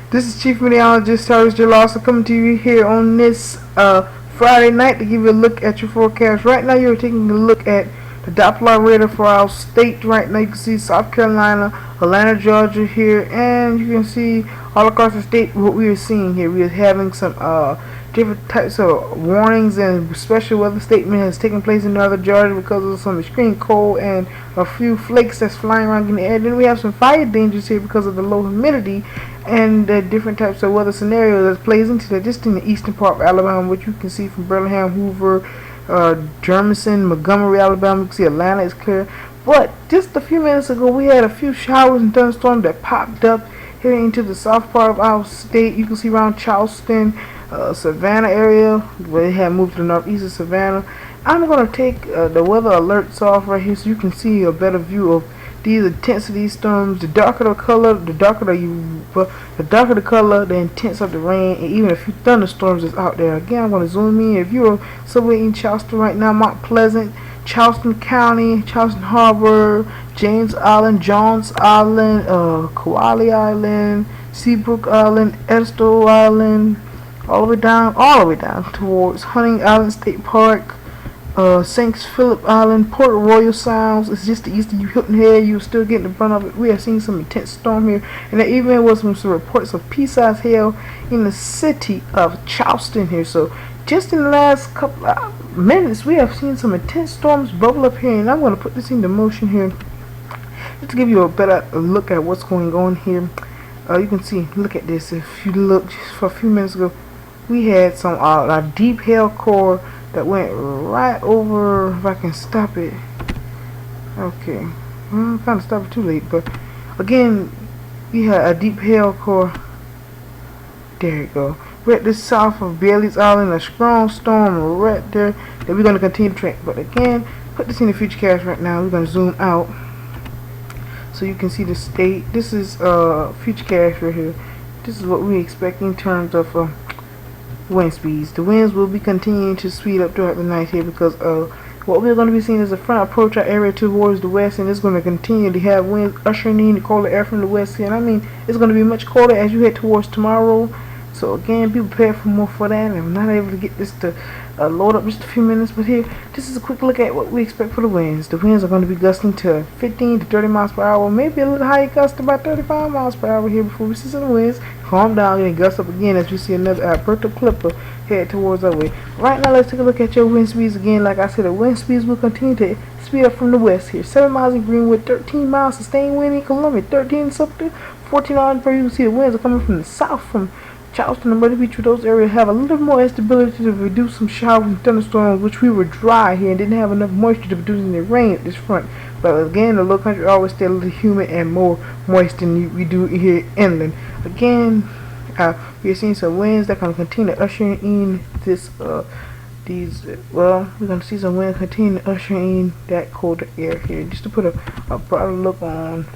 This is Chief Meteorologist Cyrus Jalasa coming to you here on this Friday night to give you a look at your forecast. Right now you're taking a look at the Doppler radar for our state. Right now you can see South Carolina, Atlanta, Georgia here, and you can see all across the state what we are seeing here. We are having some different types of warnings and special weather statement has taken place in northern Georgia because of some extreme cold and a few flakes that's flying around in the air. Then we have some fire dangers here because of the low humidity and the different types of weather scenarios that plays into that. Just in the eastern part of Alabama, which you can see from Birmingham, Hoover, Germantown, Montgomery, Alabama. You can see Atlanta is clear. But just a few minutes ago, we had a few showers and thunderstorms that popped up here into the south part of our state. You can see around Charleston, Savannah area, where they have moved to the northeast of Savannah. I'm going to take the weather alerts off right here so you can see a better view of these intensity storms. The darker the color, the darker the color, the intense of the rain, and even a few thunderstorms is out there. Again, I'm going to zoom in. If you're somewhere in Charleston right now, Mount Pleasant, Charleston County, Charleston Harbor, James Island, Johns Island, Kowali Island, Seabrook Island, Edisto Island, all the way down towards Hunting Island State Park, St. Philip Island, Port Royal Sounds. It's just the east of you Hilton Head. You're still getting the brunt of it. We are seeing some intense storm here, and there even was some reports of pea-sized hail in the city of Charleston here. So just in the last couple of minutes, we have seen some intense storms bubble up here, and I'm going to put this into motion here just to give you a better look at what's going on here. You can see, look at this. If you look just for a few minutes ago, we had some a deep hail core that went right over. If I can stop it, okay. Well, kind of stopped it too late, but again, we had a deep hail core. There you go. Right this south of Bailey's Island, a strong storm right there that we're going to continue to track. But again, put this in the futurecast right now. We're going to zoom out so you can see the state. This is futurecast right here. This is what we expect in terms of wind speeds. The winds will be continuing to speed up throughout the night here because what we're going to be seeing is a front approach our area towards the west, and it's going to continue to have winds ushering in the colder air from the west here. And I mean, it's going to be much colder as you head towards tomorrow. So again, be prepared for more for that. And I'm not able to get this to load up just a few minutes, but here, this is a quick look at what we expect for the winds. The winds are going to be gusting to 15 to 30 miles per hour, maybe a little higher gust about 35 miles per hour here before we see some winds calm down and gust up again as we see another Alberto Clipper head towards our way. Right now, let's take a look at your wind speeds again. Like I said, the wind speeds will continue to speed up from the west here. 7 miles in Greenwood, 13 miles sustained wind in Columbia, 13 something, 14 on per. You can see the winds are coming from the south from Charleston and Myrtle Beach. Those areas have a little more instability to reduce some showers and thunderstorms, which we were dry here and didn't have enough moisture to produce any rain at this front. But again, the low country always stay a little humid and more moist than we do here inland. Again, we are seeing some winds that can continue to usher in this we're going to see some wind continue to usher in that colder air here. Just to put a broader look on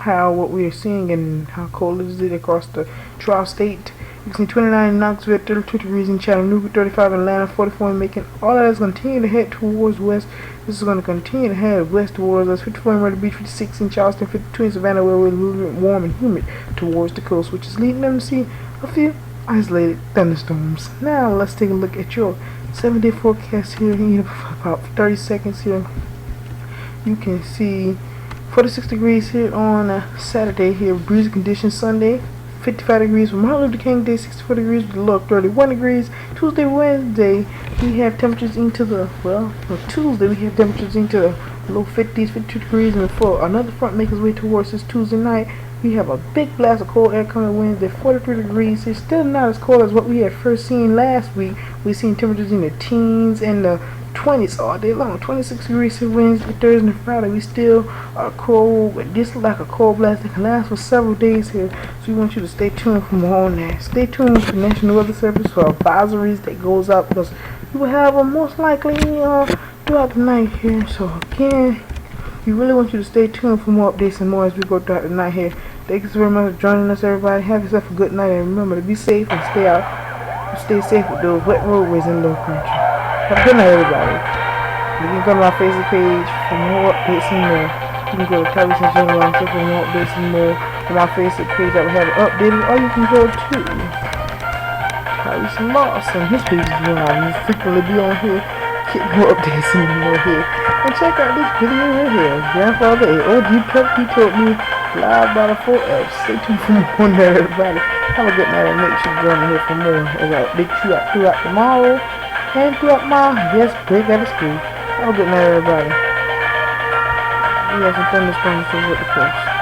how what we are seeing and how cold is it across the tri-state. You can see 29 in Knoxville, 32 degrees in Chattanooga, 35 in Atlanta, 44 in Macon. All that is going to continue to head towards west. This is going to continue to head west towards us. 54 in Myrtle Beach, 56 in Charleston, 52 in Savannah, where we're a little bit warm and humid towards the coast, which is leading them to see a few isolated thunderstorms. Now let's take a look at your 7-day forecast here in about 30 seconds here. You can see 46 degrees here on Saturday here, breezy conditions. Sunday, 55 degrees for Martin Luther King Day, 64 degrees with a low of 31 degrees. Tuesday, Wednesday, we have temperatures into the, Tuesday we have temperatures into the low 50s, 52 degrees, and for another front makes its way towards this Tuesday night, we have a big blast of cold air coming Wednesday, 43 degrees. It's still not as cold as what we had first seen last week. We've seen temperatures in the teens and the 20s all day long. 26 degrees here Wednesday, Thursday, and Friday. We still are cold, but this is like a cold blast that can last for several days here. So we want you to stay tuned for more on that. Stay tuned for National Weather Service for advisories that goes out because we will have them most likely throughout the night here. So again, we really want you to stay tuned for more updates and more as we go throughout the night here. Thank you so very much for joining us, everybody. Have yourself a good night, and remember to be safe and stay out. Stay safe with those wet roadways in low country. Have a good night, everybody. You can go to my Facebook page for more updates and more. You can go to Tyrese and General for more updates and more. on my Facebook page. I will have it updated, or you can go to Tyrese Lawson. His page is where I frequently be on here, getting more updates and more here. And check out this video right here. Grandfather OG Pep, he told me live by the 4F. Stay tuned for more on there, everybody. Have a good night and make sure you join me here for more as I update you out throughout tomorrow and throughout my break out of school. Have a good night, everybody. We have some thunderstorms over the coast.